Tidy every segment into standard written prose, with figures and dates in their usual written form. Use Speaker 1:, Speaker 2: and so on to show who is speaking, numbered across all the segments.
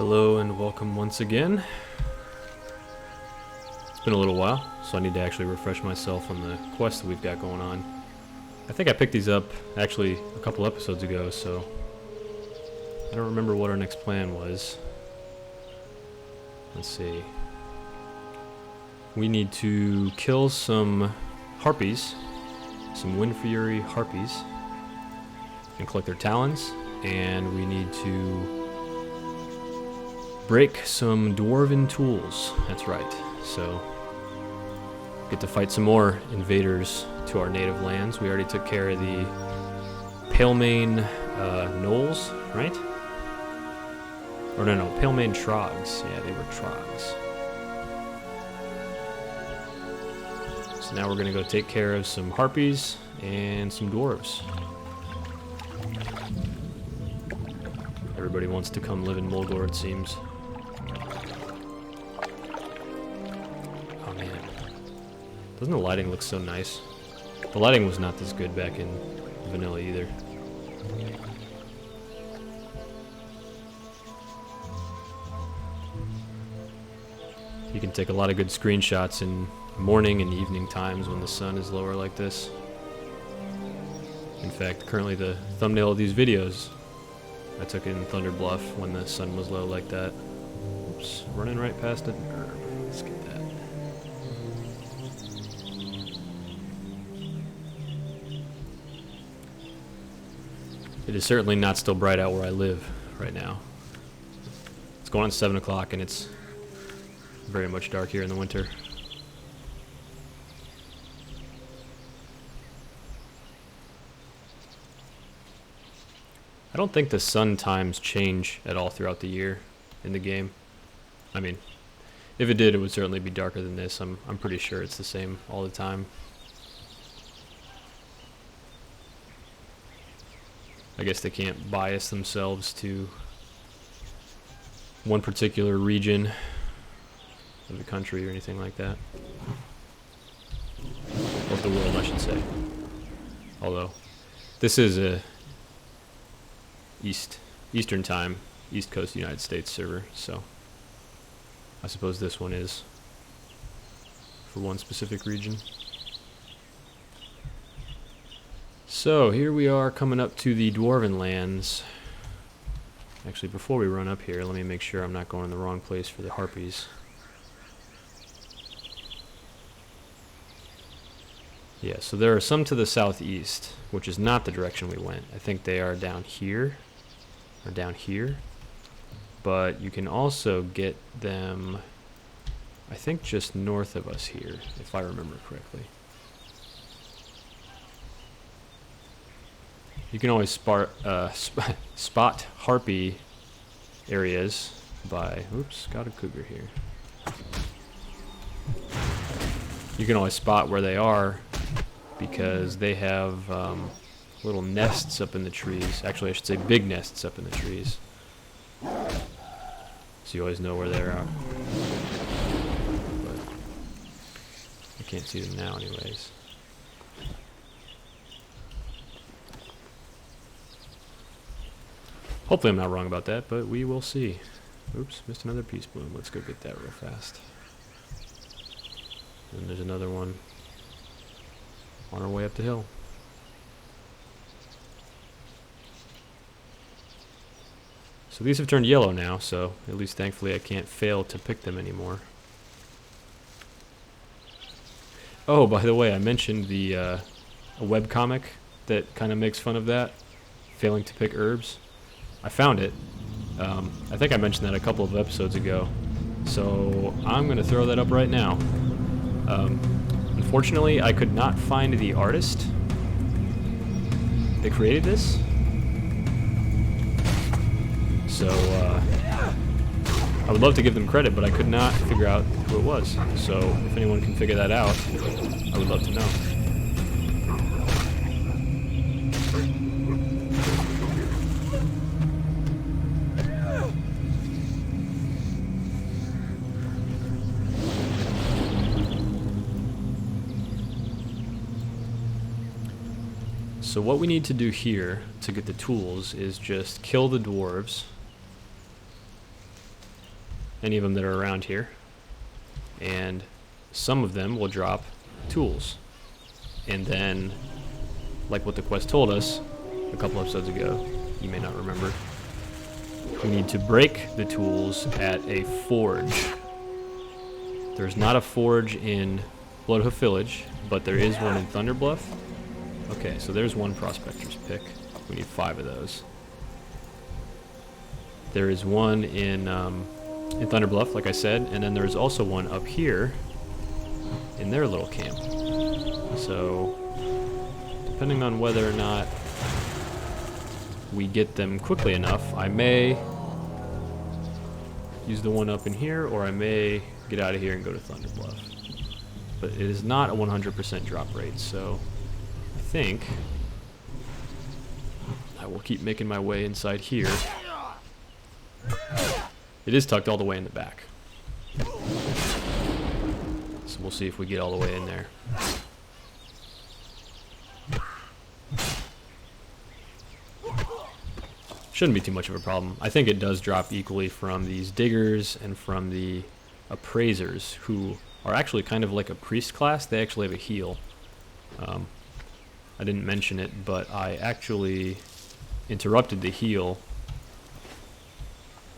Speaker 1: Hello and welcome once again. It's been a little while, so I need to actually refresh myself on the quest that we've got going on. I think I picked these up actually a couple episodes ago, so I don't remember what our next plan was. Let's see. We need to kill some Harpies, some Wind Fury Harpies, and collect their talons, and we need to break some dwarven tools. That's right. So, get to fight some more invaders to our native lands. We already took care of the Palemane gnolls, right? Or no, Palemane trogs. Yeah, they were trogs. So now we're gonna go take care of some Harpies and some Dwarves. Everybody wants to come live in Mulgore, it seems. Oh man. Doesn't the lighting look so nice? The lighting was not this good back in vanilla either. You can take a lot of good screenshots in morning and evening times when the sun is lower like this. In fact, currently the thumbnail of these videos, I took it in Thunder Bluff when the sun was low like that. Oops, running right past it. Let's get that. It is certainly not still bright out where I live right now. It's going on 7 o'clock and it's very much dark here in the winter. I don't think the sun times change at all throughout the year in the game. I mean, if it did, it would certainly be darker than this. I'm pretty sure it's the same all the time. I guess they can't bias themselves to one particular region of the country or anything like that. Or of the world, I should say. Although, this is a Eastern time, East Coast United States server, so I suppose this one is for one specific region. So here we are coming up to the Dwarven lands. Actually, before we run up here, let me make sure I'm not going in the wrong place for the Harpies. Yeah, so there are some to the southeast, which is not the direction we went. I think they are down here, or down here. But you can also get them, I think, just north of us here, if I remember correctly. You can always spot Harpy areas by, oops, got a cougar here. You can always spot where they are because they have little nests up in the trees. Actually, I should say big nests up in the trees. So you always know where they're at. But I can't see them now anyways. Hopefully I'm not wrong about that, but we will see. Oops, missed another peace bloom. Let's go get that real fast. And there's another one on our way up the hill. So these have turned yellow now, so at least thankfully I can't fail to pick them anymore. Oh, by the way, I mentioned the a webcomic that kind of makes fun of that, failing to pick herbs. I found it. I think I mentioned that a couple of episodes ago, so I'm going to throw that up right now. Unfortunately, I could not find the artist that created this. So, I would love to give them credit, but I could not figure out who it was. So, if anyone can figure that out, I would love to know. So what we need to do here to get the tools is just kill the dwarves any of them that are around here, and some of them will drop tools. And then, like what the quest told us a couple episodes ago, you may not remember, we need to break the tools at a forge. There's not a forge in Bloodhoof Village, but there is one in Thunderbluff. Okay, so there's one prospector's pick. We need 5 of those. There is one in Thunderbluff, like I said, and then there's also one up here in their little camp. So, depending on whether or not we get them quickly enough, I may use the one up in here, or I may get out of here and go to Thunderbluff. But it is not a 100% drop rate, so I think I will keep making my way inside here. It is tucked all the way in the back, so we'll see if we get all the way in there. Shouldn't be too much of a problem. I think it does drop equally from these diggers and from the appraisers, who are actually kind of like a priest class. They actually have a heal. I didn't mention it, but I actually interrupted the heal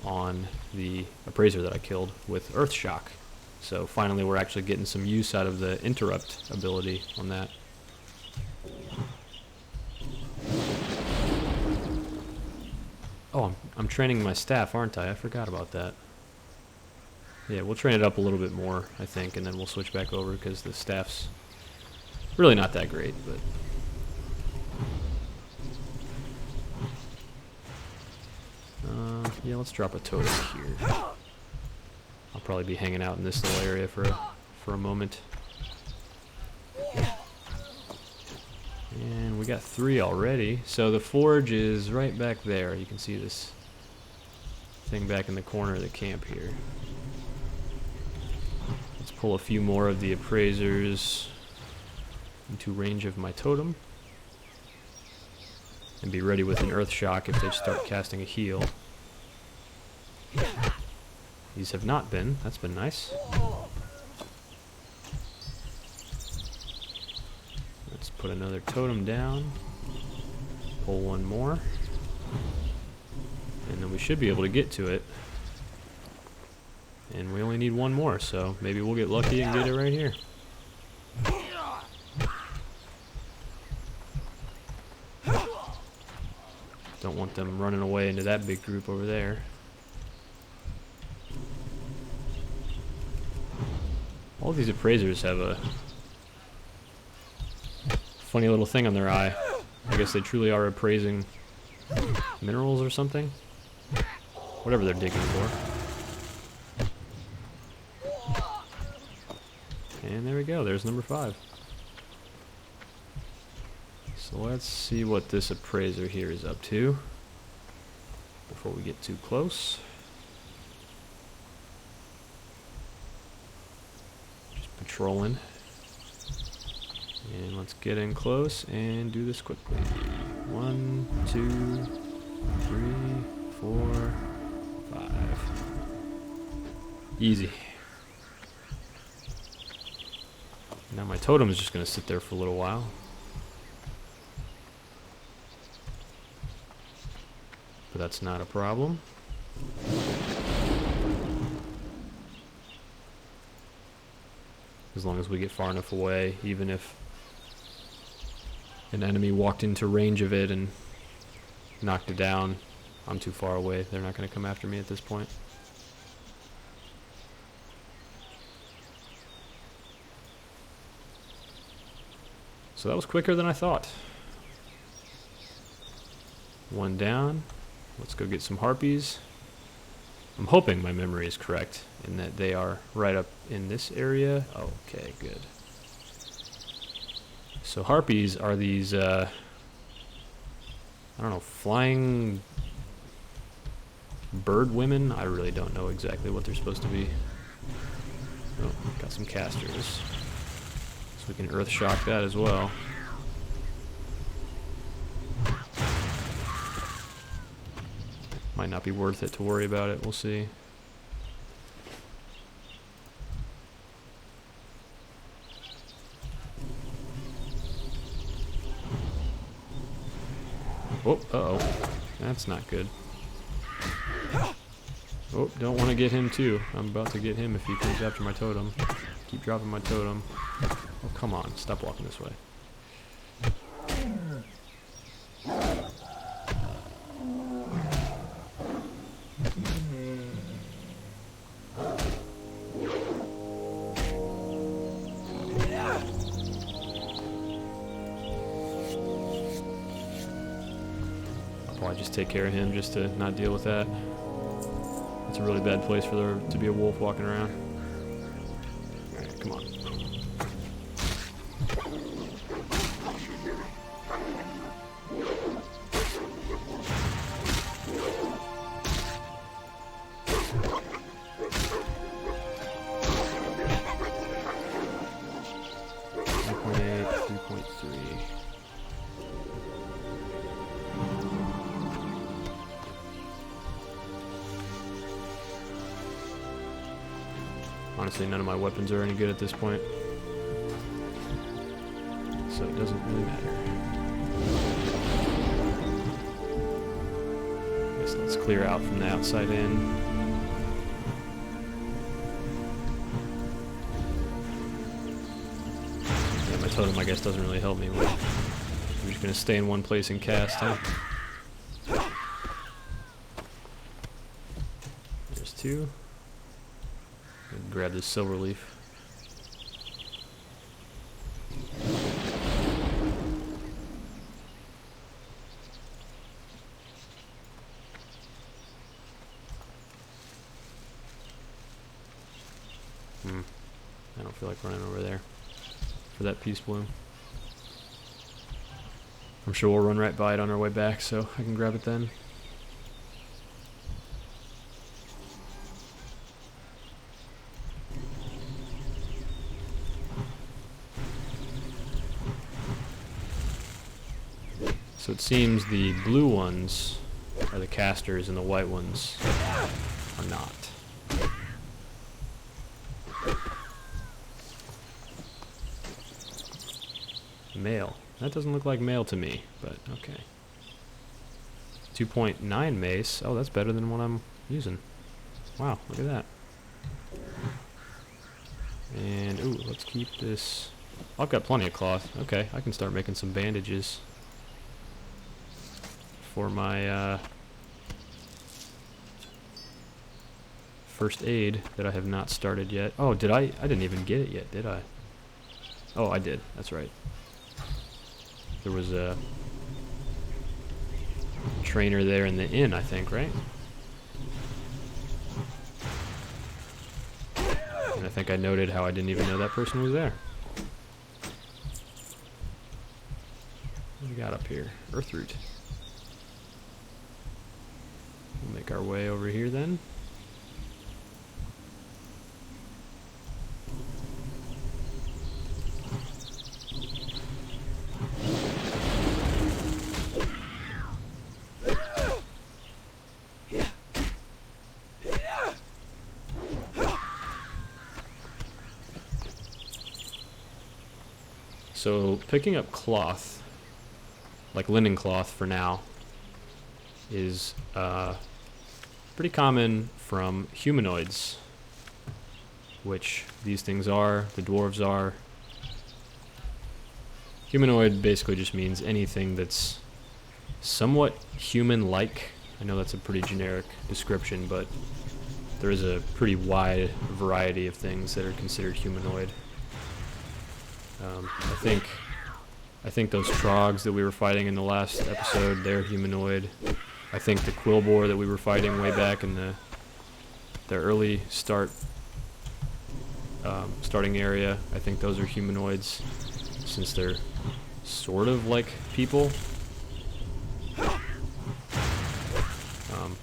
Speaker 1: on the appraiser that I killed with Earth Shock. So finally we're actually getting some use out of the interrupt ability on that. Oh, I'm training my staff, aren't I? I forgot about that. Yeah, we'll train it up a little bit more, I think, and then we'll switch back over, because the staff's really not that great, but... yeah, let's drop a totem here. I'll probably be hanging out in this little area for a moment. And we got 3 already. So the forge is right back there. You can see this thing back in the corner of the camp here. Let's pull a few more of the appraisers into range of my totem. And be ready with an Earth Shock if they start casting a heal. These have not been. That's been nice. Let's put another totem down. Pull one more. And then we should be able to get to it. And we only need one more, so maybe we'll get lucky and get it right here. Don't want them running away into that big group over there. All these appraisers have a funny little thing on their eye. I guess they truly are appraising minerals or something. Whatever they're digging for. And there we go, there's number 5. So let's see what this appraiser here is up to before we get too close. Just patrolling. And let's get in close and do this quickly. 1, 2, 3, 4, 5. Easy. Now my totem is just going to sit there for a little while. But that's not a problem. As long as we get far enough away, even if an enemy walked into range of it and knocked it down, I'm too far away. They're not going to come after me at this point. So that was quicker than I thought. One down. Let's go get some Harpies. I'm hoping my memory is correct in that they are right up in this area. Okay, good. So Harpies are these, I don't know, flying bird women? I really don't know exactly what they're supposed to be. Oh, got some casters. So we can Earth Shock that as well. Might not be worth it to worry about it, we'll see. Uh-oh. That's not good. Oh, don't want to get him too. I'm about to get him if he comes after my totem. Keep dropping my totem. Oh, come on. Stop walking this way. I'll probably just take care of him just to not deal with that. It's a really bad place for there to be a wolf walking around. Alright, come on. Honestly, none of my weapons are any good at this point, so it doesn't really matter. Guess let's clear out from the outside in. Yeah, my totem, I guess, doesn't really help me. I'm just gonna stay in one place and cast, huh? There's two. Grab this silver leaf. I don't feel like running over there for that peace bloom. I'm sure we'll run right by it on our way back, so I can grab it then. So it seems the blue ones are the casters and the white ones are not. Male. That doesn't look like male to me, but okay. 2.9 mace. Oh, that's better than what I'm using. Wow, look at that. And, ooh, let's keep this. I've got plenty of cloth. Okay, I can start making some bandages for my first aid that I have not started yet. Oh, did I? I didn't even get it yet, did I? Oh, I did. That's right. There was a trainer there in the inn, I think, right? And I think I noted how I didn't even know that person was there. What do we got up here? Earthroot. We'll make our way over here then. So picking up cloth, like linen cloth for now, is pretty common from humanoids, which these things are, the dwarves are. Humanoid basically just means anything that's somewhat human-like. I know that's a pretty generic description, but there is a pretty wide variety of things that are considered humanoid. I think those trogs that we were fighting in the last episode, they're humanoid. I think the quillboar that we were fighting way back in the early starting area, I think those are humanoids, since they're sort of like people.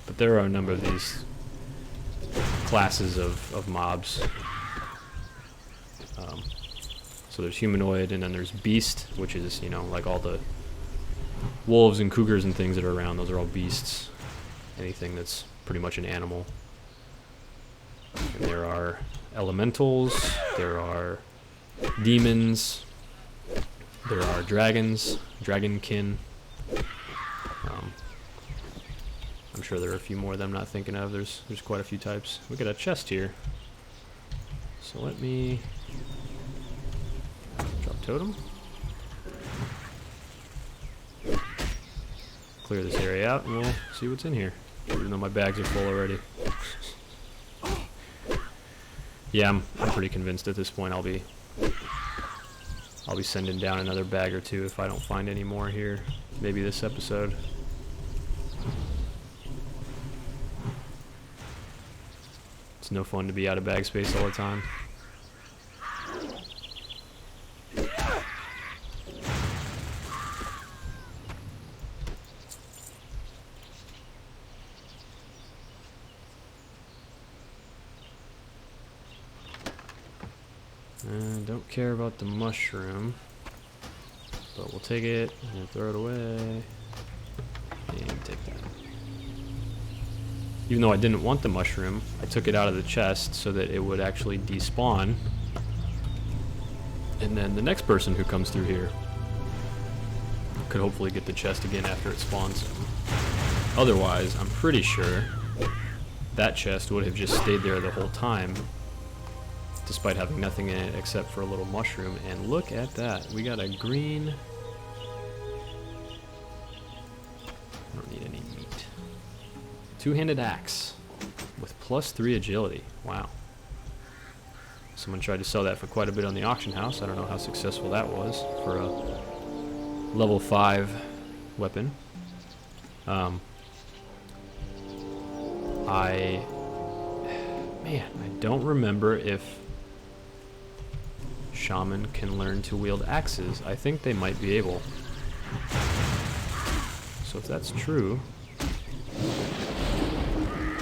Speaker 1: But there are a number of these classes of mobs. So there's humanoid, and then there's beast, which is, you know, like all the wolves and cougars and things that are around. Those are all beasts. Anything that's pretty much an animal. And there are elementals. There are demons. There are dragons, dragonkin. I'm sure there are a few more that I'm not thinking of. There's quite a few types. We got a chest here. So let me drop totem. Clear this area out and we'll see what's in here. Even though my bags are full already. Yeah, I'm pretty convinced at this point I'll be sending down another bag or two if I don't find any more here. Maybe this episode. It's no fun to be out of bag space all the time. Don't care about the mushroom, but we'll take it and throw it away. And take that. Even though I didn't want the mushroom, I took it out of the chest so that it would actually despawn. And then the next person who comes through here could hopefully get the chest again after it spawns. Otherwise, I'm pretty sure that chest would have just stayed there the whole time, despite having nothing in it except for a little mushroom. And look at that. We got a green... I don't need any meat. Two-handed axe with +3 agility. Wow. Someone tried to sell that for quite a bit on the auction house. I don't know how successful that was for a level 5 weapon. Man, I don't remember if shaman can learn to wield axes. I think they might be able. So if that's true,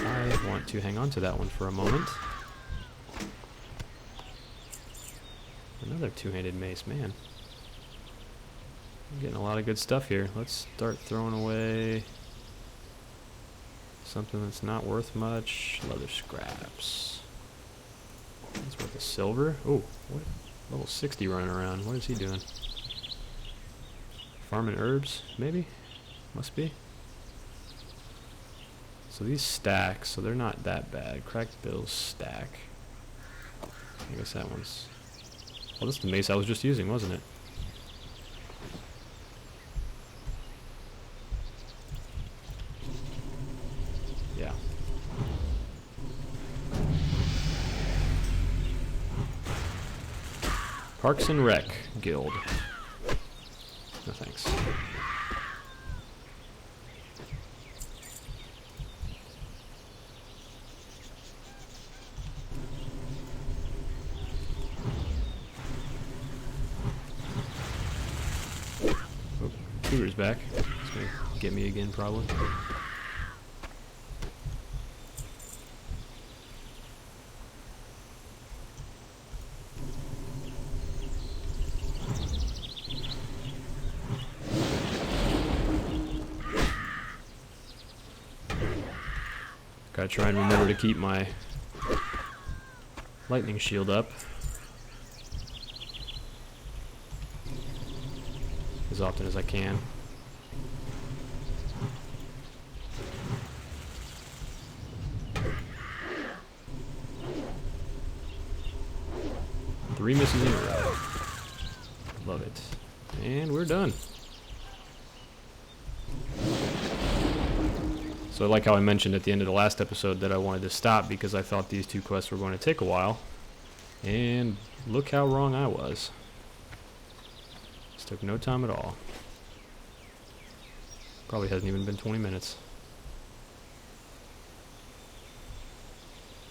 Speaker 1: I want to hang on to that one for a moment. Another two-handed mace, man. I'm getting a lot of good stuff here. Let's start throwing away something that's not worth much. Leather scraps. That's worth a silver. Oh, what? Level 60 running around. What is he doing? Farming herbs, maybe? Must be. So these stack, so they're not that bad. Cracked bills stack. I guess that one's... Well, this is the mace I was just using, wasn't it? Yeah. Parks and Rec Guild. No thanks. Oh, Cougar's back. He's gonna get me again, probably. Gotta try and remember to keep my lightning shield up as often as I can. Three misses in a row. Love it. And we're done. So I like how I mentioned at the end of the last episode that I wanted to stop because I thought these two quests were going to take a while. And look how wrong I was. This took no time at all. Probably hasn't even been 20 minutes.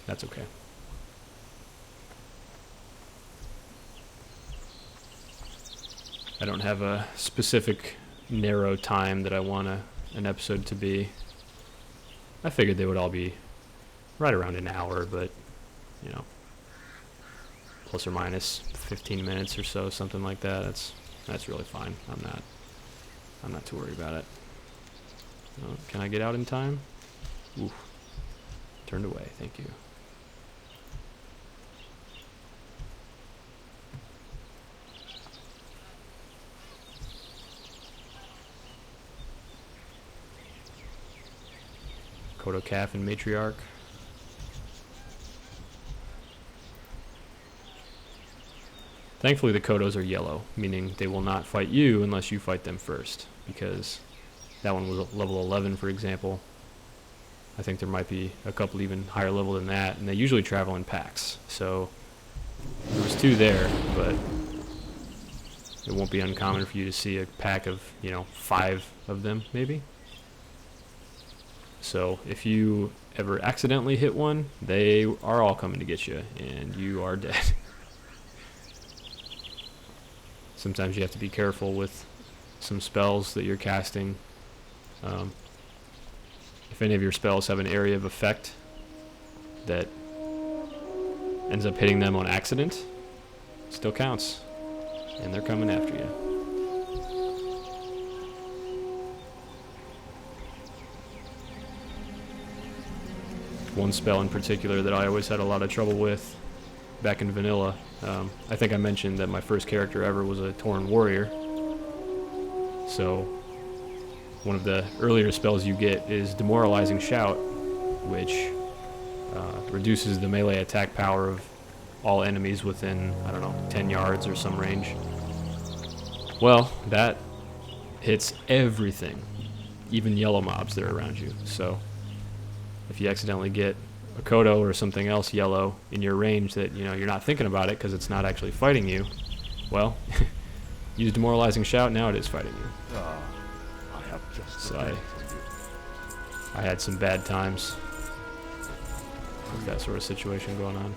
Speaker 1: That's okay. I don't have a specific narrow time that I want an episode to be. I figured they would all be right around an hour, but, you know, plus or minus 15 minutes or so, something like that. That's really fine. I'm not too worried about it. Can I get out in time? Oof. Turned away. Thank you. Kodo Calf and Matriarch. Thankfully the Kodos are yellow, meaning they will not fight you unless you fight them first, because that one was level 11, for example. I think there might be a couple even higher level than that, and they usually travel in packs. So there was 2 there, but it won't be uncommon for you to see a pack of, 5 of them, maybe. So if you ever accidentally hit one, they are all coming to get you, and you are dead. Sometimes you have to be careful with some spells that you're casting. If any of your spells have an area of effect that ends up hitting them on accident, it still counts, and they're coming after you. One spell in particular that I always had a lot of trouble with back in vanilla. I think I mentioned that my first character ever was a Tauren warrior. So one of the earlier spells you get is Demoralizing Shout, which reduces the melee attack power of all enemies within, 10 yards or some range. Well, that hits everything, even yellow mobs that are around you. So if you accidentally get a Kodo or something else yellow in your range that, you're not thinking about it because it's not actually fighting you, well, use Demoralizing Shout, now it is fighting you. So I had some bad times with that sort of situation going on.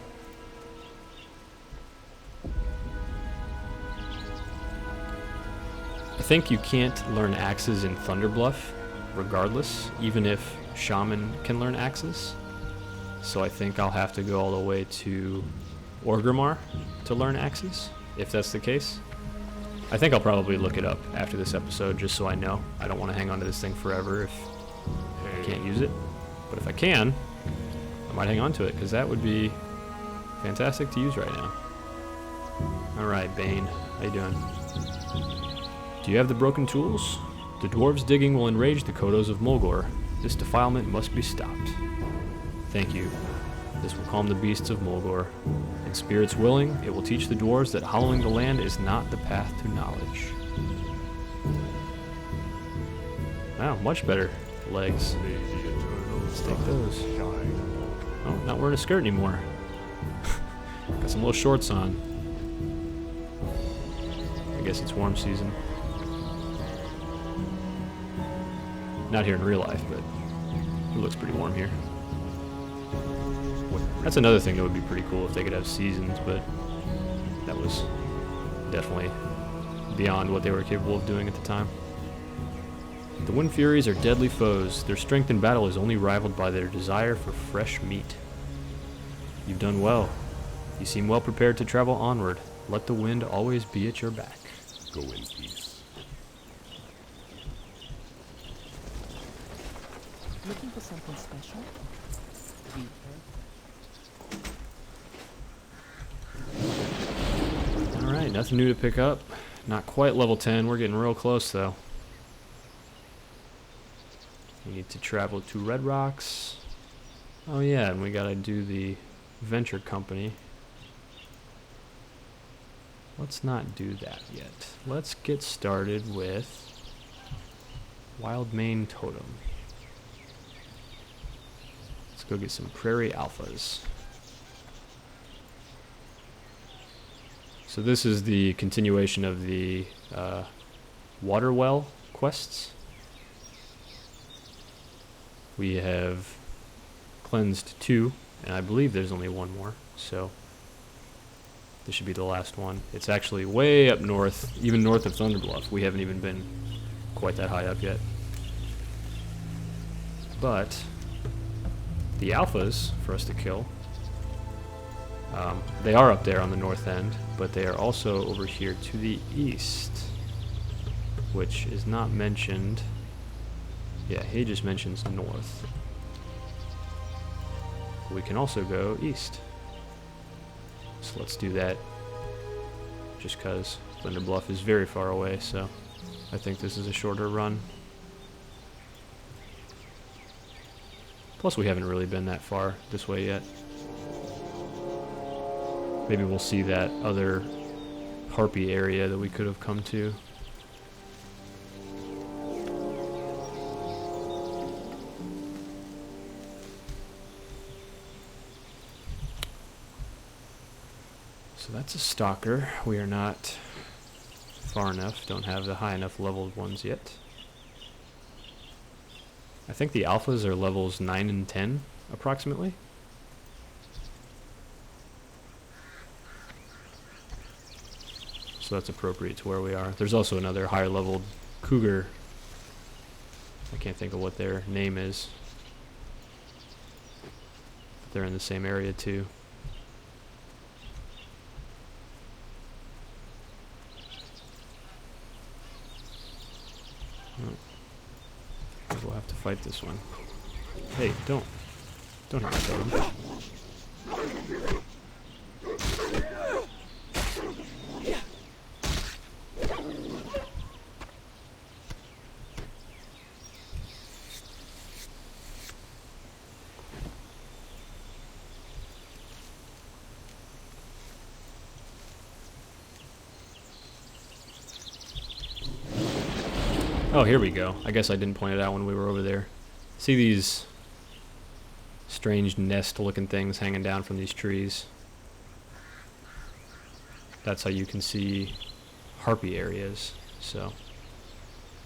Speaker 1: I think you can't learn axes in Thunderbluff regardless, even if Shaman can learn axes. So I think I'll have to go all the way to Orgrimmar to learn axes, if that's the case. I think I'll probably look it up after this episode just so I know. I don't want to hang on to this thing forever if I can't use it. But if I can, I might hang on to it, because that would be fantastic to use right now. Alright, Bane. How you doing? Do you have the broken tools? The dwarves' digging will enrage the Kodos of Mulgore. This defilement must be stopped. Thank you. This will calm the beasts of Mulgore. And spirits willing, it will teach the dwarves that hollowing the land is not the path to knowledge. Wow, much better legs. Let's take those. Oh, not wearing a skirt anymore. Got some little shorts on. I guess it's warm season. Not here in real life, but it looks pretty warm here. That's another thing that would be pretty cool if they could have seasons, but that was definitely beyond what they were capable of doing at the time. The Wind Furies are deadly foes. Their strength in battle is only rivaled by their desire for fresh meat. You've done well. You seem well prepared to travel onward. Let the wind always be at your back.
Speaker 2: Go in peace.
Speaker 3: Looking for something special?
Speaker 1: Alright, nothing new to pick up. Not quite level 10. We're getting real close, though. We need to travel to Red Rocks. Oh yeah, and we gotta do the venture company. Let's not do that yet. Let's get started with Wild Mane Totem. Let's go get some Prairie Alphas. So this is the continuation of the water well quests. We have cleansed 2, and I believe there's only 1 more, so this should be the last one. It's actually way up north, even north of Thunderbluff. We haven't even been quite that high up yet. But the alphas for us to kill, they are up there on the north end, but they are also over here to the east, which is not mentioned. Yeah, he just mentions north. We can also go east. So let's do that, just because Thunderbluff is very far away, so I think this is a shorter run. Plus, we haven't really been that far this way yet. Maybe we'll see that other Harpy area that we could have come to. So that's a stalker. We are not far enough, don't have the high enough leveled ones yet. I think the alphas are levels 9 and 10, approximately. So that's appropriate to where we are. There's also another higher leveled cougar. I can't think of what their name is. But they're in the same area too. We'll have to fight this one. Hey, don't hurt my totem. Oh, here we go. I guess I didn't point it out when we were over there. See these strange nest-looking things hanging down from these trees? That's how you can see Harpy areas. So,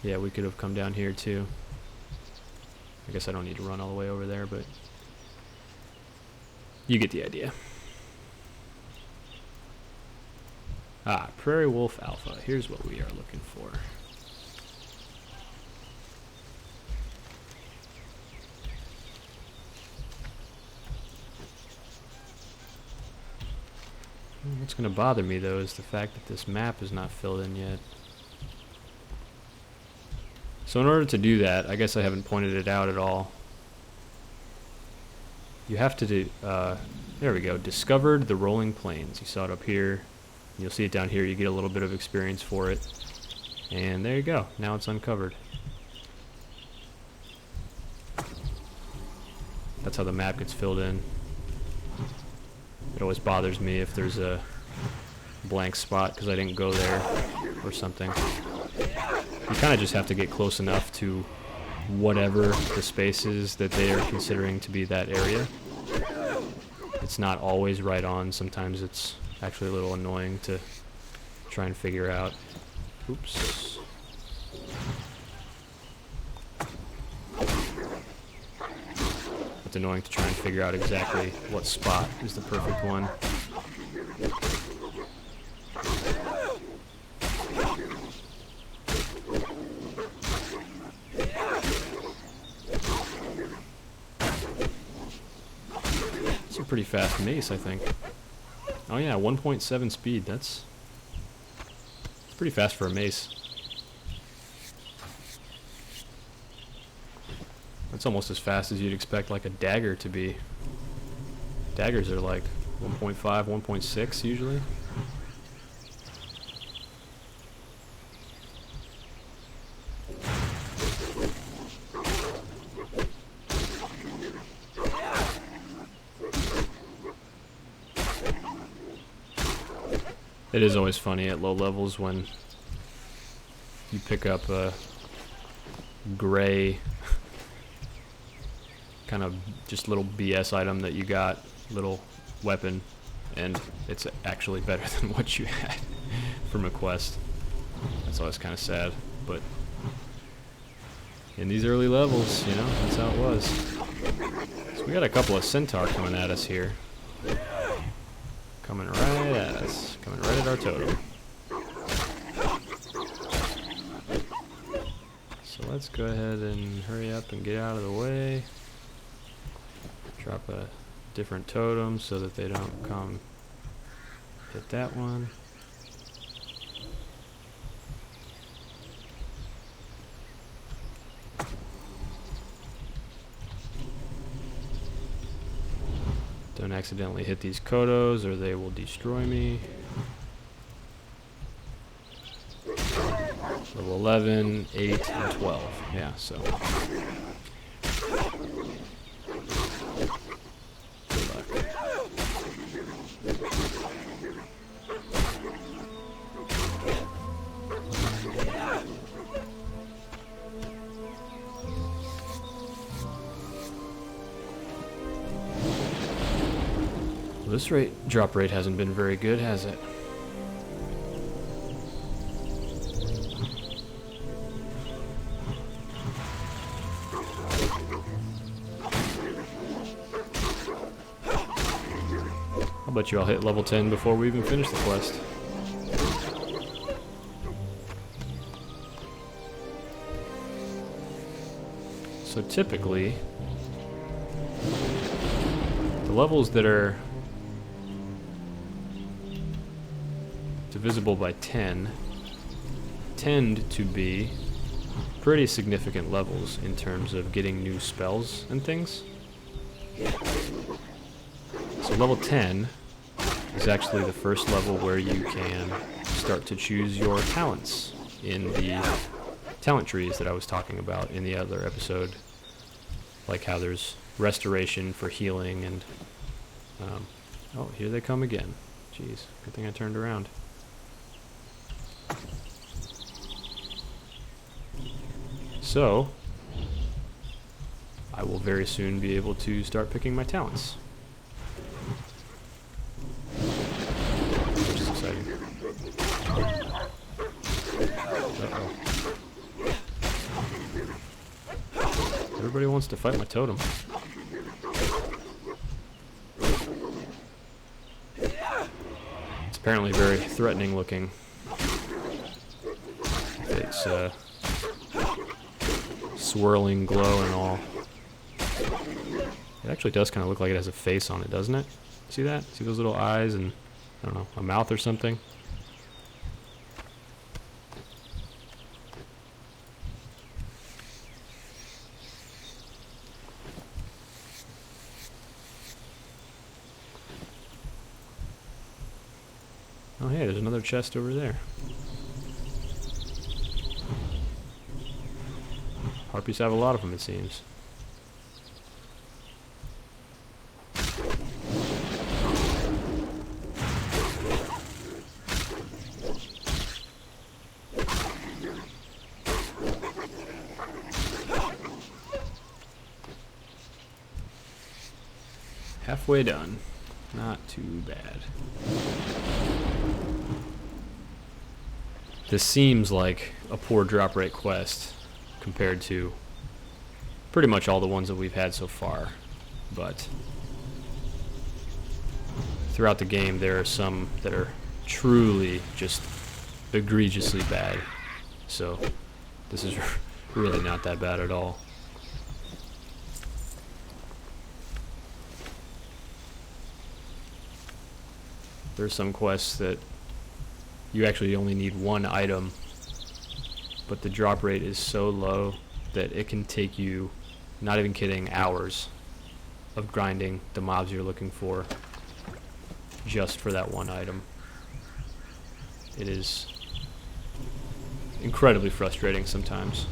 Speaker 1: yeah, we could have come down here too. I guess I don't need to run all the way over there, but you get the idea. Ah, Prairie Wolf Alpha. Here's what we are looking for. What's going to bother me, though, is the fact that this map is not filled in yet. So in order to do that, I guess I haven't pointed it out at all. You have to do, there we go, discovered the rolling plains. You saw it up here. You'll see it down here. You get a little bit of experience for it. And there you go. Now it's uncovered. That's how the map gets filled in. It always bothers me if there's a blank spot because I didn't go there or something. You kind of just have to get close enough to whatever the space is that they are considering to be that area. It's not always right on. Sometimes it's actually a little annoying to try and figure out. Oops. It's annoying to try and figure out exactly what spot is the perfect one. It's a pretty fast mace, I think. Oh yeah, 1.7 speed. It's pretty fast for a mace. That's almost as fast as you'd expect like a dagger to be. Daggers are like 1.5, 1.6 usually. It is always funny at low levels when you pick up a gray kind of just little BS item that you got, little weapon, and it's actually better than what you had from a quest. That's always kind of sad, but in these early levels, you know, that's how it was. So we got a couple of centaur coming at us here. Coming right at us. Coming right at our totem. So let's go ahead and hurry up and get out of the way. Drop a different totem so that they don't come hit that one. Don't accidentally hit these kodos or they will destroy me. Level 11, 8, and 12. Yeah, so. this drop rate hasn't been very good, has it? I'll bet you I'll hit level 10 before we even finish the quest. So typically, the levels that are divisible by 10 tend to be pretty significant levels in terms of getting new spells and things. So level 10 is actually the first level where you can start to choose your talents in the talent trees that I was talking about in the other episode. Like how there's restoration for healing and... oh, here they come again. Jeez, good thing I turned around. So, I will very soon be able to start picking my talents. Which is exciting. Uh-oh. Everybody wants to fight my totem. It's apparently very threatening looking. It's swirling glow and all. It actually does kind of look like it has a face on it, doesn't it? See that? See those little eyes and, I don't know, a mouth or something? Oh hey, there's another chest over there. Harpies have a lot of them, it seems. Halfway done. Not too bad. This seems like a poor drop rate quest compared to pretty much all the ones that we've had so far, but throughout the game there are some that are truly just egregiously bad, so this is really not that bad at all. There's some quests that you actually only need one item, but the drop rate is so low that it can take you, not even kidding, hours of grinding the mobs you're looking for just for that one item. It is incredibly frustrating sometimes.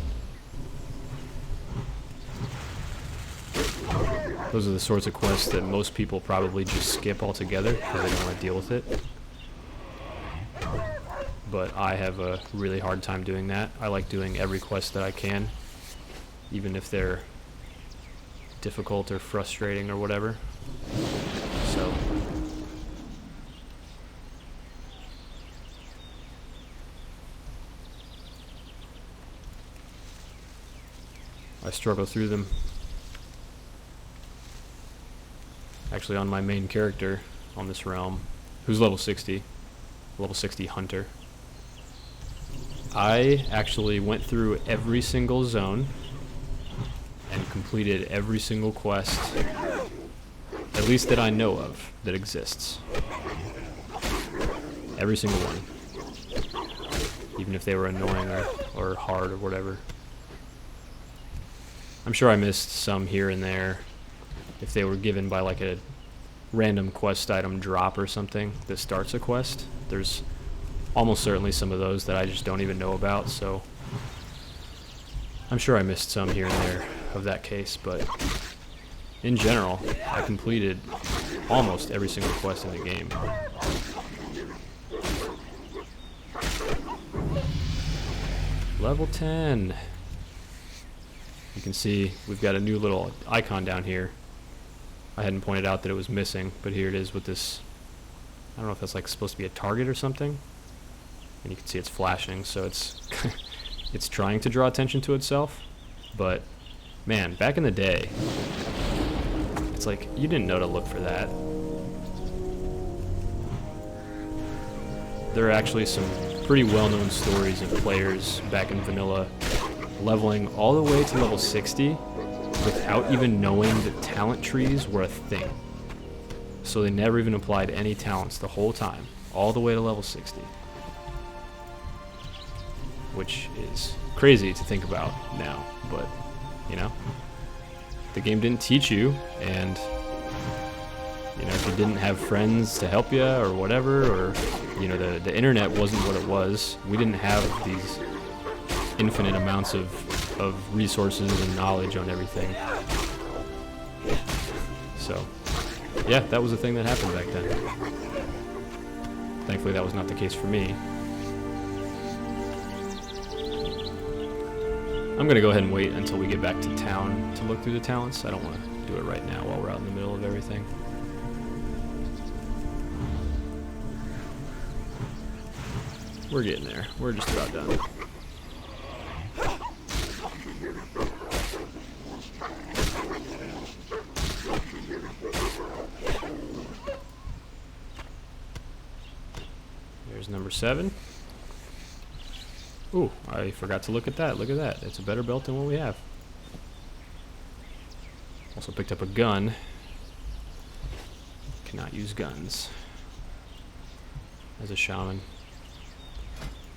Speaker 1: Those are the sorts of quests that most people probably just skip altogether because they don't want to deal with it. But I have a really hard time doing that. I like doing every quest that I can, even if they're difficult or frustrating or whatever. So I struggle through them. Actually, on my main character on this realm, who's level 60 hunter, I actually went through every single zone and completed every single quest, at least that I know of, that exists. Every single one. Even if they were annoying or hard or whatever. I'm sure I missed some here and there if they were given by like a random quest item drop or something that starts a quest. There's almost certainly some of those that I just don't even know about, so I'm sure I missed some here and there of that case, but in general, I completed almost every single quest in the game. Level 10. You can see we've got a new little icon down here. I hadn't pointed out that it was missing, but here it is with this. I don't know if that's like supposed to be a target or something. And you can see it's flashing, so it's it's trying to draw attention to itself. But man, back in the day, it's like you didn't know to look for that. There are actually some pretty well-known stories of players back in vanilla leveling all the way to level 60 without even knowing that talent trees were a thing. So they never even applied any talents the whole time, all the way to level 60. Which is crazy to think about now, but, you know, the game didn't teach you, and, you know, if you didn't have friends to help you or whatever, or, you know, the internet wasn't what it was, we didn't have these infinite amounts of resources and knowledge on everything. So, yeah, that was a thing that happened back then. Thankfully, that was not the case for me. I'm going to go ahead and wait until we get back to town to look through the talents. I don't want to do it right now while we're out in the middle of everything. We're getting there. We're just about done. There's number 7. Ooh, I forgot to look at that. Look at that. It's a better belt than what we have. Also picked up a gun. Cannot use guns as a shaman.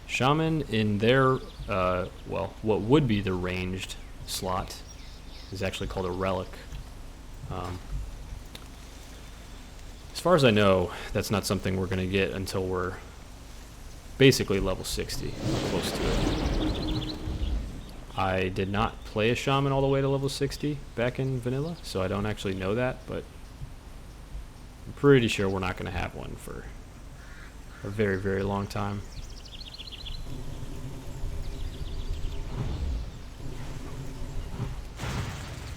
Speaker 1: Shaman in their, well, what would be the ranged slot is actually called a relic. As far as I know, that's not something we're going to get until we're basically level 60, close to it. I did not play a shaman all the way to level 60 back in vanilla, so I don't actually know that, but I'm pretty sure we're not going to have one for a very, very long time.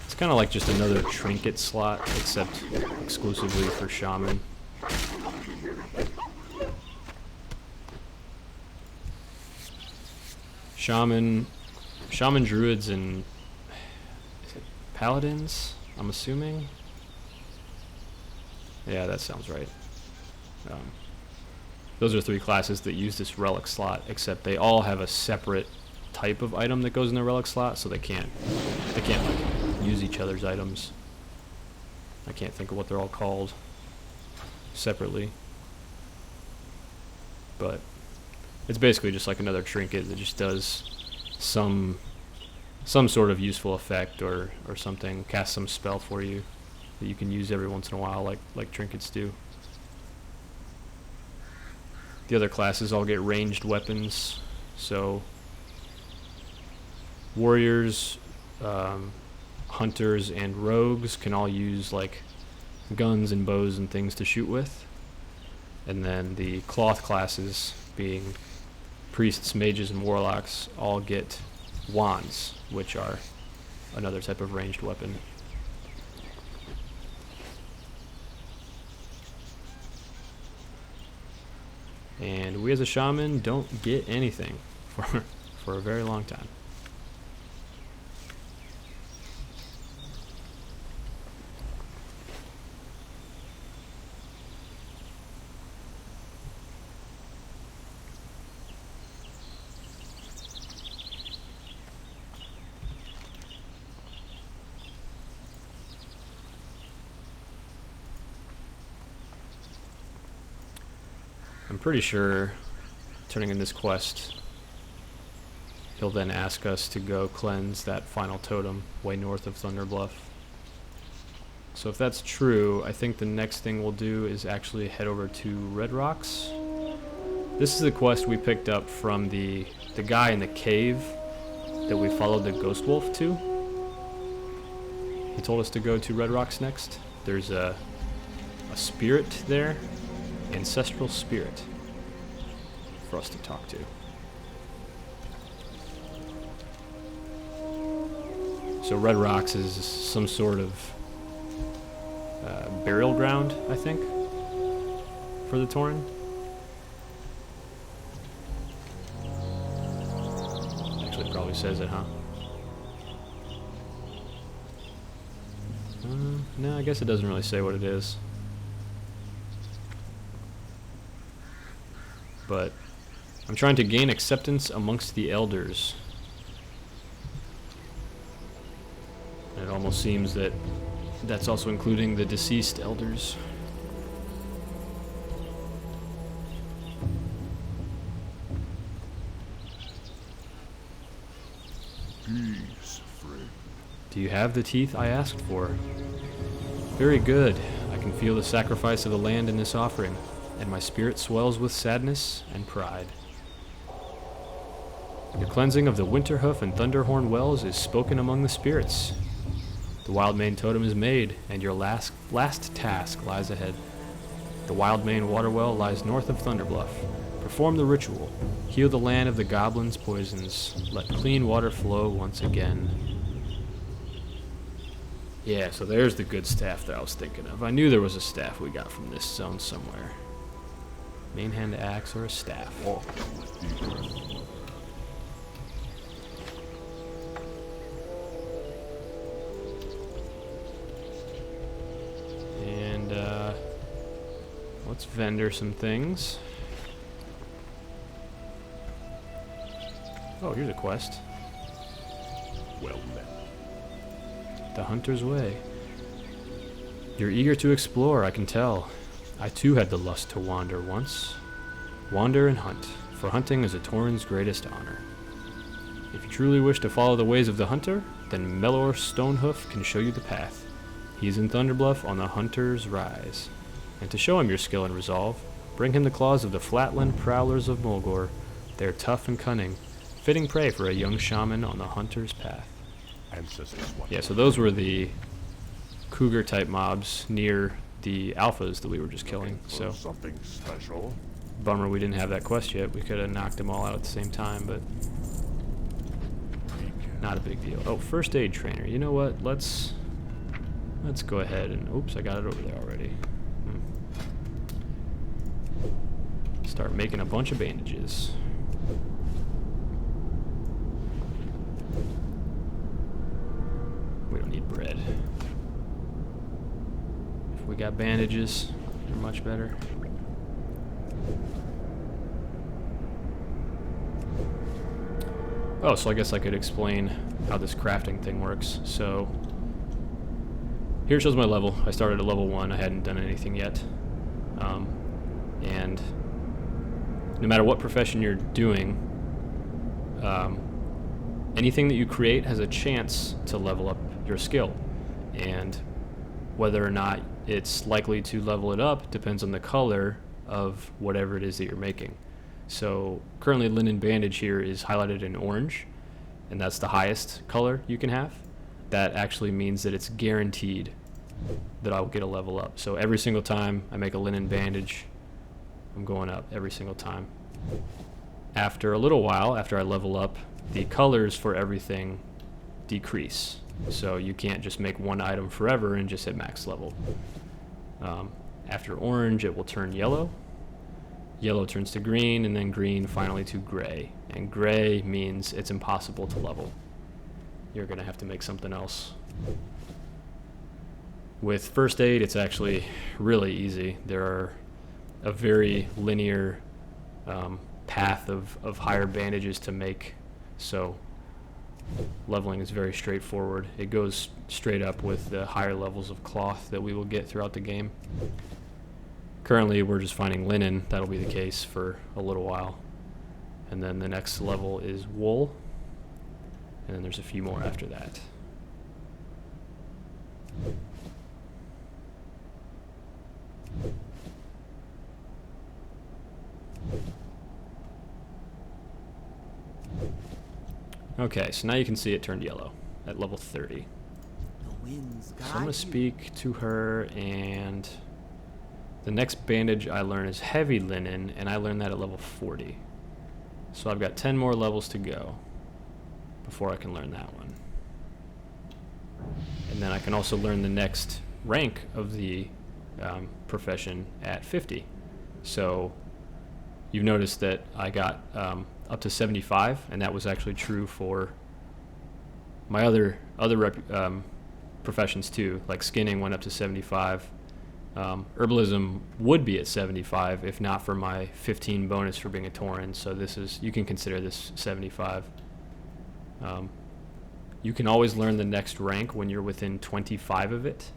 Speaker 1: It's kind of like just another trinket slot, except exclusively for shaman. Shaman druids and is it paladins, I'm assuming. Yeah, that sounds right. Those are 3 classes that use this relic slot, except they all have a separate type of item that goes in the relic slot, so they can't like use each other's items. I can't think of what they're all called separately, but it's basically just like another trinket that just does some sort of useful effect or something, cast some spell for you that you can use every once in a while, like trinkets do. The other classes all get ranged weapons, so warriors, hunters, and rogues can all use like guns and bows and things to shoot with. And then the cloth classes, being priests, mages, and warlocks, all get wands, which are another type of ranged weapon. And we as a shaman don't get anything for a very long time. I'm pretty sure turning in this quest, he'll then ask us to go cleanse that final totem way north of Thunder Bluff. So if that's true, I think the next thing we'll do is actually head over to Red Rocks. This is the quest we picked up from the guy in the cave that we followed the Ghost Wolf to. He told us to go to Red Rocks next. There's a spirit there, ancestral spirit, for us to talk to. So Red Rocks is some sort of burial ground, I think, for the Tauren. Actually, it probably says it, huh? No, I guess it doesn't really say what it is. But I'm trying to gain acceptance amongst the elders. And it almost seems that that's also including the deceased elders.
Speaker 2: Peace, friend.
Speaker 1: Do you have the teeth I asked for? Very good. I can feel the sacrifice of the land in this offering, and my spirit swells with sadness and pride. The cleansing of the Winterhoof and Thunderhorn wells is spoken among the spirits. The Wildmane totem is made, and your last task lies ahead. The Wildmane water well lies north of Thunderbluff. Perform the ritual. Heal the land of the goblins' poisons. Let clean water flow once again. Yeah, so there's the good staff that I was thinking of. I knew there was a staff we got from this zone somewhere. Main hand axe or a staff.
Speaker 2: Walk with deep breath.
Speaker 1: And let's vendor some things. Oh, here's a quest.
Speaker 2: Well met.
Speaker 1: The Hunter's Way. You're eager to explore, I can tell. I too had the lust to wander once. Wander and hunt, for hunting is a Tauren's greatest honor. If you truly wish to follow the ways of the Hunter, then Melor Stonehoof can show you the path. He is in Thunderbluff on the Hunter's Rise. And to show him your skill and resolve, bring him the claws of the Flatland Prowlers of Mulgore. They are tough and cunning, fitting prey for a young shaman on the Hunter's path.
Speaker 2: Ancestors want
Speaker 1: Yeah, so those were the cougar-type mobs near the alphas that we were just killing.
Speaker 2: for
Speaker 1: So,
Speaker 2: something special.
Speaker 1: bummer we didn't have that quest yet. We could have knocked them all out at the same time, but not a big deal. Oh, first aid trainer. You know what? Let's go ahead and... Oops, I got it over there already. Start making a bunch of bandages. We don't need bread. If we got bandages, they're much better. Oh, so I guess I could explain how this crafting thing works. So, here shows my level. I started at level 1. I hadn't done anything yet. And no matter what profession you're doing, anything that you create has a chance to level up your skill. And whether or not it's likely to level it up depends on the color of whatever it is that you're making. So currently linen bandage here is highlighted in orange, and that's the highest color you can have. That actually means that it's guaranteed that I'll get a level up. So every single time I make a linen bandage, I'm going up every single time. After a little while, after I level up, the colors for everything decrease. So you can't just make one item forever and just hit max level. After orange, it will turn yellow. Yellow turns to green, and then green finally to gray. And gray means it's impossible to level. You're going to have to make something else. With first aid, it's actually really easy. There are a very linear path of higher bandages to make, so leveling is very straightforward. It goes straight up with the higher levels of cloth that we will get throughout the game. Currently, we're just finding linen. That'll be the case for a little while. And then the next level is wool, and then there's a few more after that. Okay, so now you can see it turned yellow at level 30.
Speaker 3: The winds
Speaker 1: So
Speaker 3: guide
Speaker 1: I'm going to
Speaker 3: you.
Speaker 1: speak to her, and the next bandage I learn is heavy linen, and I learned that at level 40. So I've got 10 more levels to go before I can learn that one. And then I can also learn the next rank of the profession at 50. So you've noticed that I got up to 75, and that was actually true for my other professions too. Like skinning went up to 75. Herbalism would be at 75 if not for my 15 bonus for being a Tauren. So you can consider this 75. You can always learn the next rank when you're within 25 of it,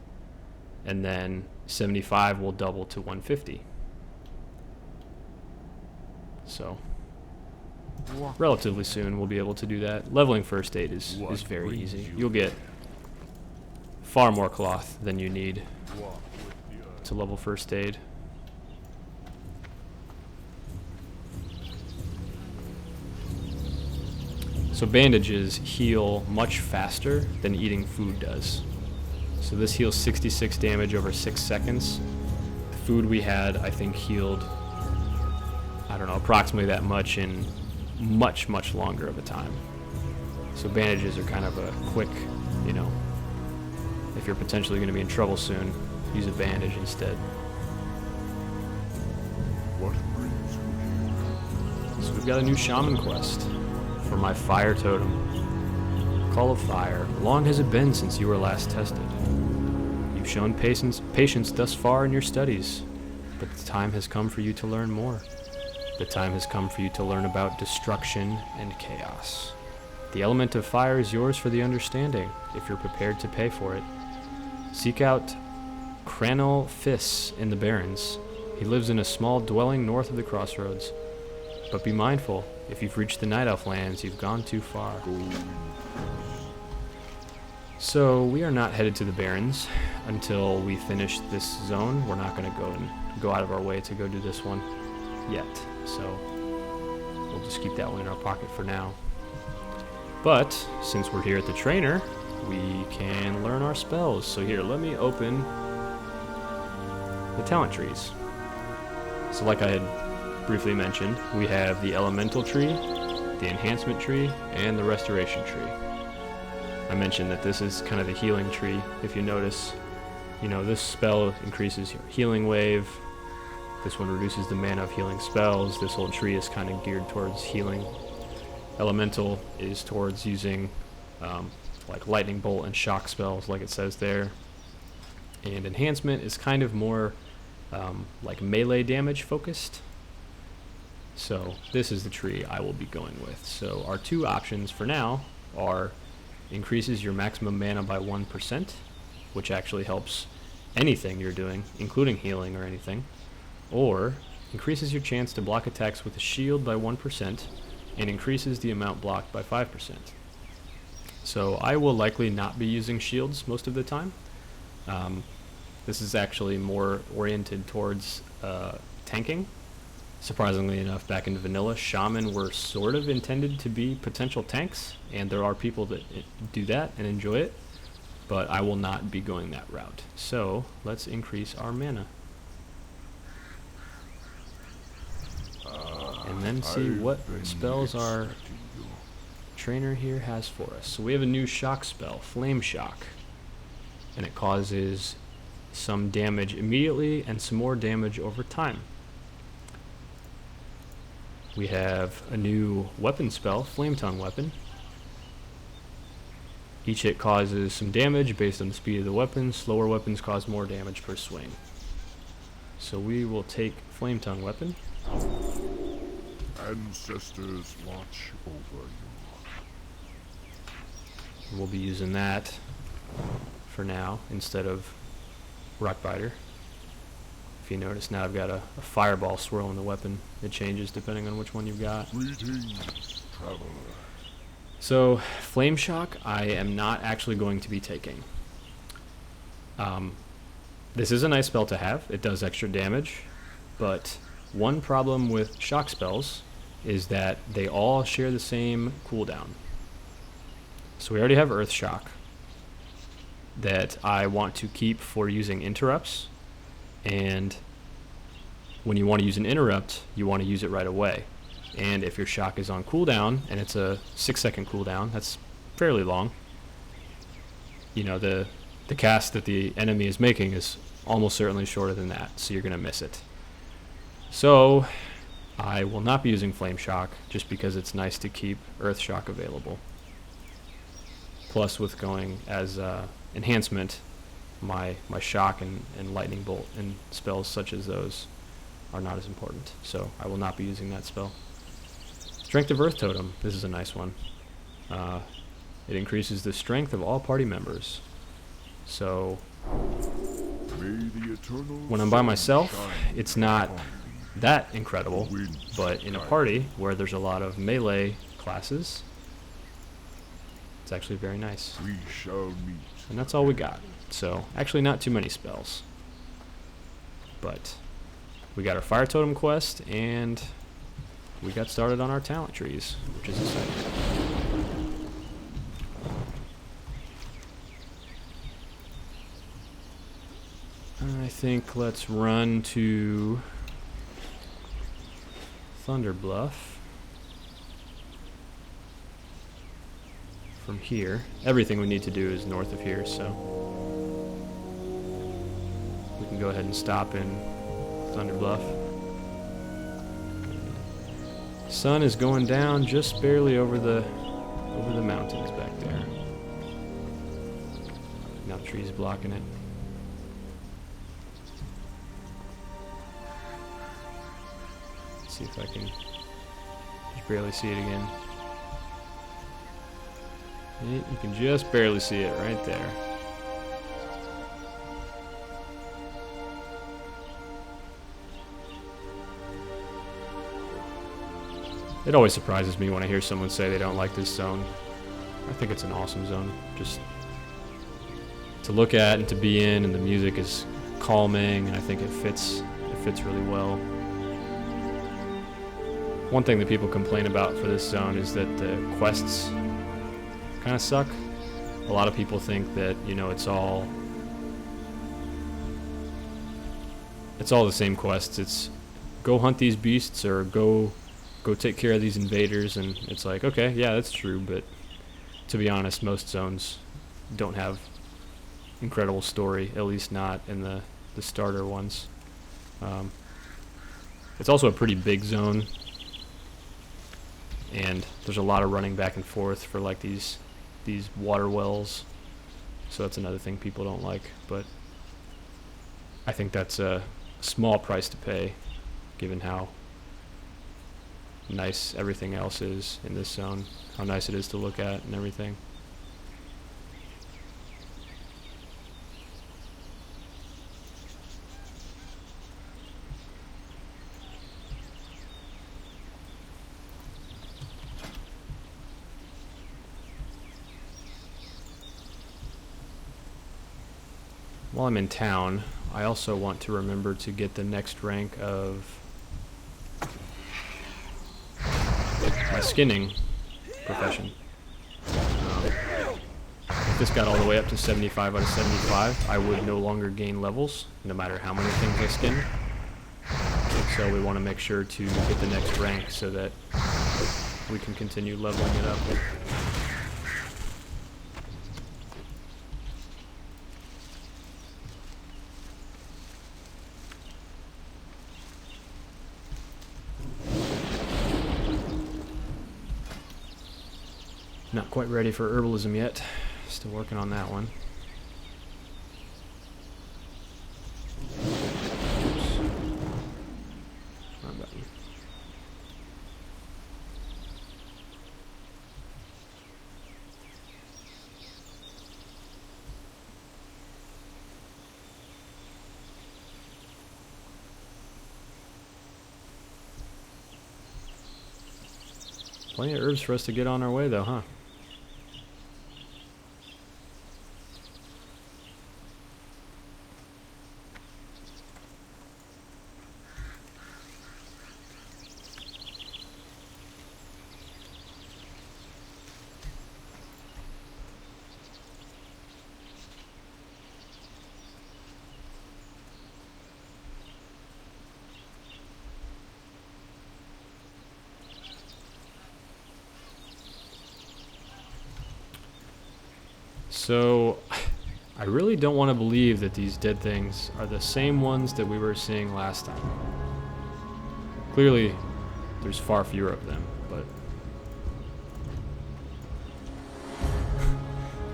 Speaker 1: and then 75 will double to 150. So relatively soon we'll be able to do that. Leveling first aid is very easy. You'll get far more cloth than you need to level first aid. So bandages heal much faster than eating food does. So this heals 66 damage over 6 seconds. The food we had, I think, healed, I don't know, approximately that much in much, much longer of a time. So bandages are kind of a quick, if you're potentially going to be in trouble soon, use a bandage instead.
Speaker 2: What brings you here?
Speaker 1: So we've got a new shaman quest for my fire totem. Call of Fire. Long has it been since you were last tested? You've shown patience thus far in your studies, but the time has come for you to learn more. The time has come for you to learn about destruction and chaos. The element of fire is yours for the understanding, if you're prepared to pay for it. Seek out Cranel Fiss in the Barrens. He lives in a small dwelling north of the crossroads. But be mindful, if you've reached the Night Elf lands, you've gone too far. So we are not headed to the Barrens until we finish this zone. We're not going to go out of our way to go do this one yet. So we'll just keep that one in our pocket for now. But since we're here at the trainer, we can learn our spells. So here, let me open the talent trees. So like I had briefly mentioned, we have the elemental tree, the enhancement tree, and the restoration tree. I mentioned that this is kind of the healing tree. If you notice, this spell increases your healing wave. This one reduces the mana of healing spells. This whole tree is kind of geared towards healing. Elemental is towards using like lightning bolt and shock spells, like it says there. And enhancement is kind of more like melee damage focused. So this is the tree I will be going with. So our two options for now are increases your maximum mana by 1%, which actually helps anything you're doing, including healing or anything, or increases your chance to block attacks with a shield by 1% and increases the amount blocked by 5%. So I will likely not be using shields most of the time. This is actually more oriented towards tanking. Surprisingly enough, back in vanilla, shaman were sort of intended to be potential tanks, and there are people that do that and enjoy it, but I will not be going that route. So let's increase our mana. And then see what spells our trainer here has for us. So we have a new shock spell, Flame Shock, and it causes some damage immediately and some more damage over time. We have a new weapon spell, Flame Tongue Weapon. Each hit causes some damage based on the speed of the weapon. Slower weapons cause more damage per swing. So we will take Flame Tongue Weapon.
Speaker 2: Ancestors watch over you.
Speaker 1: We'll be using that for now instead of Rockbiter. If you notice, now I've got a fireball swirl in the weapon. It changes depending on which one you've got.
Speaker 2: Greetings, traveler.
Speaker 1: So, Flame Shock, I am not actually going to be taking. This is a nice spell to have. It does extra damage, but one problem with shock spells is that they all share the same cooldown. So we already have Earth Shock that I want to keep for using interrupts, and when you want to use an interrupt, you want to use it right away. And if your shock is on cooldown, and it's a 6-second cooldown, that's fairly long. The the cast that the enemy is making is almost certainly shorter than that, so you're going to miss it. So I will not be using Flame Shock just because it's nice to keep Earth Shock available. Plus, with going as enhancement, my Shock and Lightning Bolt and spells such as those are not as important, so I will not be using that spell. Strength of Earth Totem, this is a nice one. It increases the strength of all party members. So when I'm by myself, it's not that incredible, but in a party where there's a lot of melee classes, it's actually very nice.
Speaker 2: We shall meet.
Speaker 1: And that's all we got. So actually not too many spells. But we got our Fire Totem quest, and we got started on our talent trees, which is exciting. I think let's run to Thunder Bluff from here. Everything we need to do is north of here, so we can go ahead and stop in Thunder Bluff. Sun is going down just barely over the mountains back there. Now the tree's blocking it. Let's see if I can just barely see it again. Yeah, you can just barely see it right there. It always surprises me when I hear someone say they don't like this zone. I think it's an awesome zone. Just to look at and to be in, and the music is calming, and I think it fits really well. One thing that people complain about for this zone is that the quests kind of suck. A lot of people think that, you know, it's all the same quests. It's go hunt these beasts or go take care of these invaders, and it's like, okay, yeah, that's true, but to be honest, most zones don't have incredible story, at least not in the starter ones. It's also a pretty big zone, and there's a lot of running back and forth for like these water wells, so that's another thing people don't like, but I think that's a small price to pay given how nice everything else is in this zone, how nice it is to look at and everything. While I'm in town, I also want to remember to get the next rank of my skinning profession. If this got all the way up to 75 out of 75, I would no longer gain levels, no matter how many things I skin. And so we want to make sure to get the next rank so that we can continue leveling it up. Not quite ready for herbalism yet. Still working on that one. Oops. Wrong button. Plenty of herbs for us to get on our way though, huh? So, I really don't want to believe that these dead things are the same ones that we were seeing last time. Clearly, there's far fewer of them, but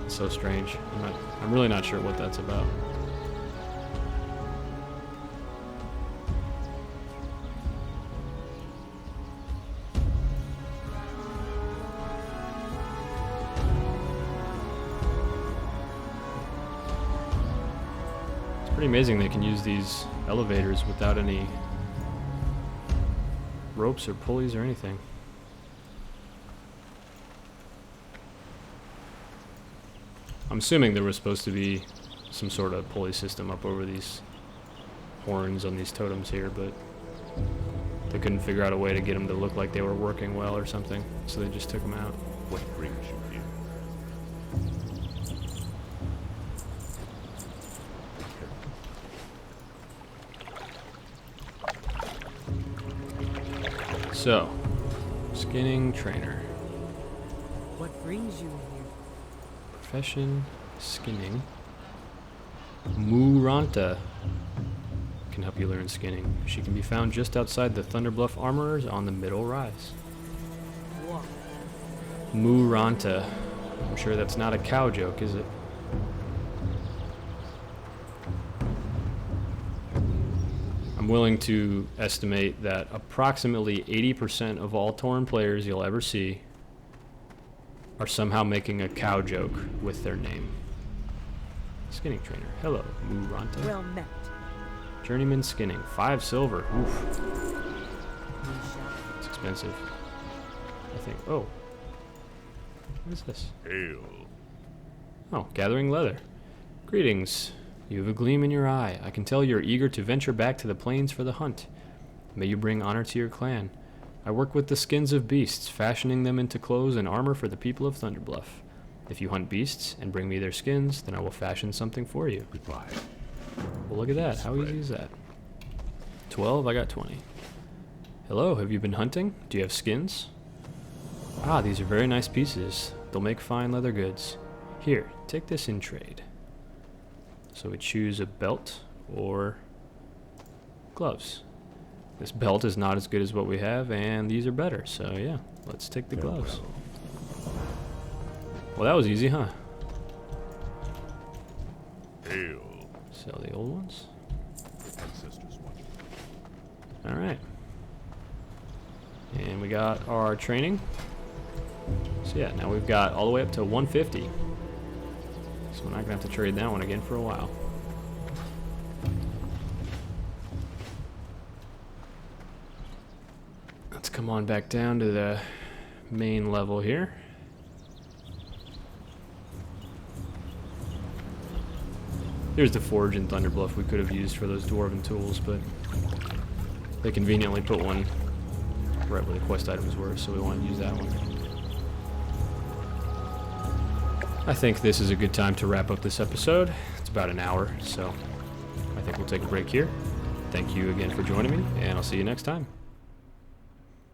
Speaker 1: it's so strange. I'm really not sure what that's about. It's pretty amazing they can use these elevators without any ropes or pulleys or anything. I'm assuming there was supposed to be some sort of pulley system up over these horns on these totems here, but they couldn't figure out a way to get them to look like they were working well or something, so they just took them out.
Speaker 2: What brings you here?
Speaker 1: So, skinning trainer.
Speaker 3: What brings you here?
Speaker 1: Profession, skinning. Muranta can help you learn skinning. She can be found just outside the Thunderbluff Armorers on the Middle Rise.
Speaker 3: What?
Speaker 1: Muranta. I'm sure that's not a cow joke, is it? I'm willing to estimate that approximately 80% of all Tauren players you'll ever see are somehow making a cow joke with their name. Skinning trainer. Hello, Muranta.
Speaker 3: Well met.
Speaker 1: Journeyman skinning. 5 silver. Oof.
Speaker 3: We shall.
Speaker 1: It's expensive. I think. Oh. What is this?
Speaker 2: Hail.
Speaker 1: Oh, gathering leather. Greetings. You have a gleam in your eye. I can tell you're eager to venture back to the plains for the hunt. May you bring honor to your clan. I work with the skins of beasts, fashioning them into clothes and armor for the people of Thunderbluff. If you hunt beasts and bring me their skins, then I will fashion something for you.
Speaker 2: Goodbye.
Speaker 1: Well, look at that. How easy is that? 12, I got 20. Hello, have you been hunting? Do you have skins? Ah, these are very nice pieces. They'll make fine leather goods. Here, take this in trade. So we choose a belt or gloves. This belt is not as good as what we have, and these are better. So yeah, let's take the gloves. Well, that was easy, huh?
Speaker 2: Hail.
Speaker 1: Sell the old ones.
Speaker 2: Ancestors watch.
Speaker 1: Alright. And we got our training. So yeah, now we've got all the way up to 150. So we're not going to have to trade that one again for a while. Let's come on back down to the main level here. Here's the forge in Thunderbluff we could have used for those dwarven tools, but they conveniently put one right where the quest items were, so we want to use that one. I think this is a good time to wrap up this episode. It's about an hour, so I think we'll take a break here. Thank you again for joining me, and I'll see you next time.